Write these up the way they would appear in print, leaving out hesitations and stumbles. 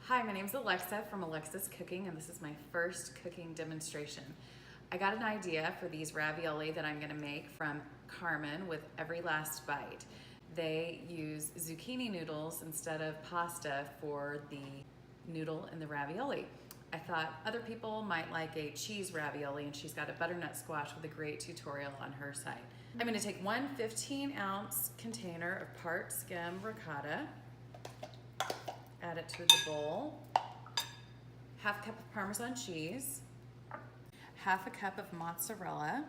Hi, my name is Alexa from Alexa's Cooking, and this is my first cooking demonstration. I got an idea for these ravioli that I'm gonna make from Carmen with Every Last Bite. They use zucchini noodles instead of pasta for the noodle in the ravioli. I thought other people might like a cheese ravioli, and she's got a butternut squash with a great tutorial on her site. I'm gonna take one 15-ounce container of part skim ricotta, add it to the bowl, half a cup of Parmesan cheese, half a cup of mozzarella,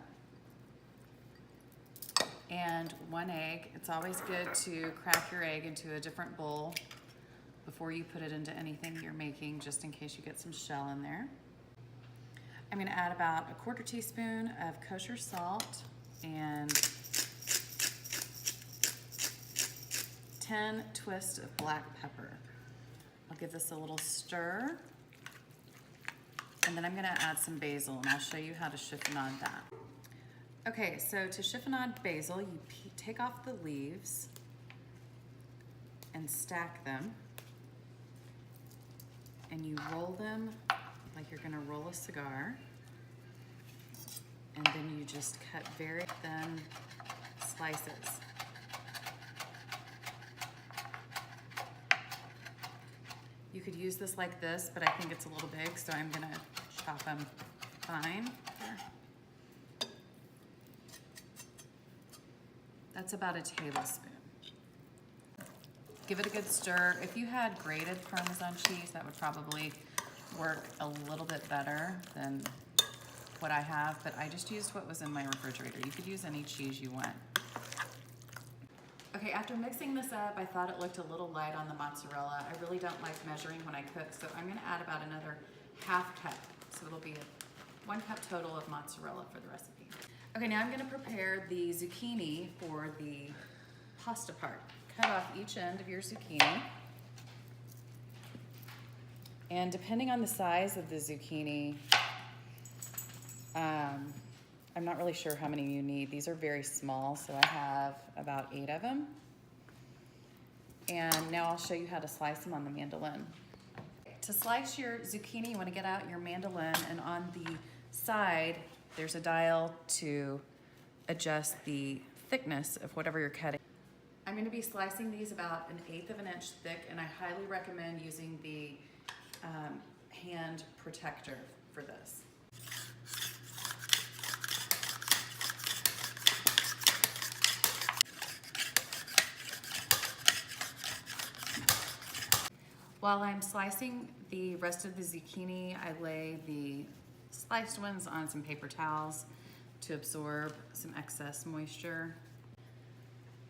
and 1 egg. It's always good to crack your egg into a different bowl before you put it into anything you're making, just in case you get some shell in there. I'm gonna add about a 1/4 teaspoon of kosher salt and 10 twists of black pepper. I'll give this a little stir, and then I'm gonna add some basil, and I'll show you how to chiffonade that. Okay, so to chiffonade basil, you take off the leaves and stack them, and you roll them like you're gonna roll a cigar, and then you just cut very thin slices. You could use this like this, but I think it's a little big, so I'm gonna chop them fine. That's about a tablespoon. Give it a good stir. If you had grated Parmesan cheese, that would probably work a little bit better than what I have, but I just used what was in my refrigerator. You could use any cheese you want. Okay, after mixing this up, I thought it looked a little light on the mozzarella. I really don't like measuring when I cook, so I'm gonna add about another half cup. So it'll be 1 cup total of mozzarella for the recipe. Okay, now I'm gonna prepare the zucchini for the pasta part. Cut off each end of your zucchini. And depending on the size of the zucchini, I'm not really sure how many you need. These are very small, so I have about 8 of them. And now I'll show you how to slice them on the mandolin. To slice your zucchini, you want to get out your mandolin, and on the side, there's a dial to adjust the thickness of whatever you're cutting. I'm going to be slicing these about 1/8 of an inch thick, and I highly recommend using the hand protector for this. While I'm slicing the rest of the zucchini, I lay the sliced ones on some paper towels to absorb some excess moisture.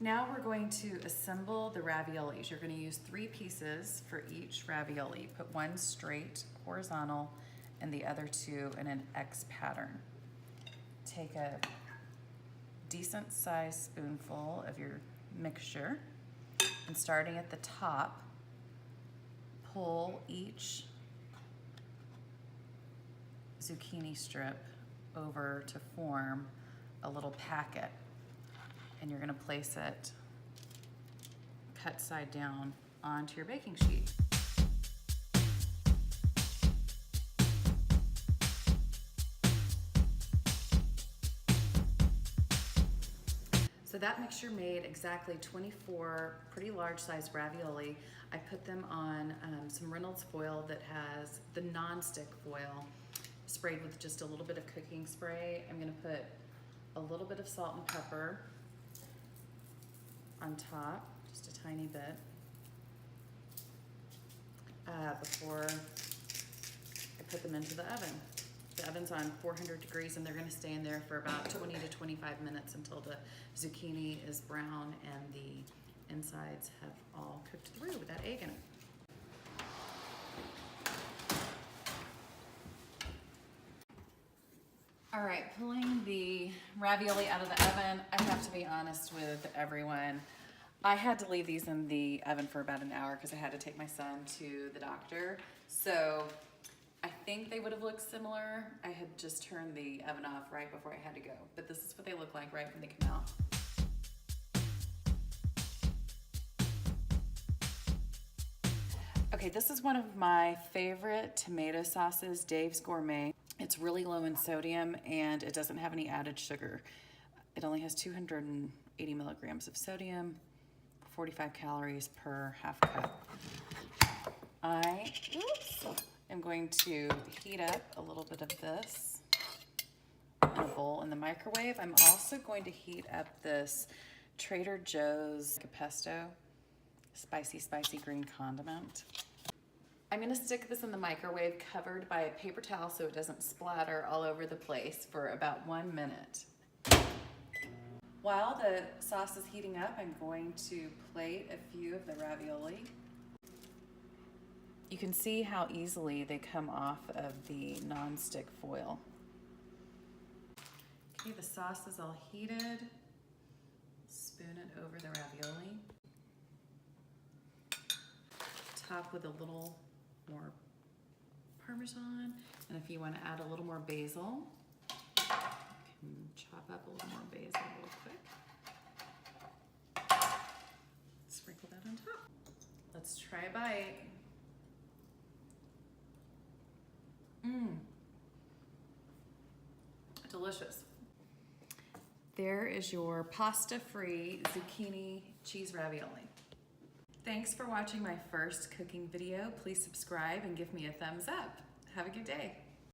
Now we're going to assemble the raviolis. You're going to use 3 pieces for each ravioli. Put one straight horizontal and the other 2 in an X pattern. Take a decent sized spoonful of your mixture, and starting at the top, pull each zucchini strip over to form a little packet, and you're going to place it cut side down onto your baking sheet. So that mixture made exactly 24 pretty large sized ravioli. I put them on some Reynolds foil that has the non-stick foil sprayed with just a little bit of cooking spray. I'm gonna put a little bit of salt and pepper on top, just a tiny bit, before I put them into the oven. The oven's on 400 degrees, and they're gonna stay in there for about 20 to 25 minutes until the zucchini is brown and the insides have all cooked through with that egg in it. All right, pulling the ravioli out of the oven, I have to be honest with everyone. I had to leave these in the oven for about an hour because I had to take my son to the doctor. So I think they would have looked similar. I had just turned the oven off right before I had to go, but this is what they look like right when they come out. Okay, this is one of my favorite tomato sauces, Dave's Gourmet. It's really low in sodium and it doesn't have any added sugar. It only has 280 milligrams of sodium, 45 calories per half cup. I am going to heat up a little bit of this in a bowl in the microwave. I'm also going to heat up this Trader Joe's pesto spicy green condiment. I'm gonna stick this in the microwave covered by a paper towel so it doesn't splatter all over the place for about 1 minute. While the sauce is heating up, I'm going to plate a few of the ravioli. You can see how easily they come off of the non-stick foil. Okay, the sauce is all heated. Spoon it over the ravioli. Top with a little more Parmesan, and if you want to add a little more basil, you can chop up a little more basil real quick. Sprinkle that on top. Let's try a bite. Delicious. There is your pasta-free zucchini cheese ravioli. Thanks for watching my first cooking video. Please subscribe and give me a thumbs up. Have a good day.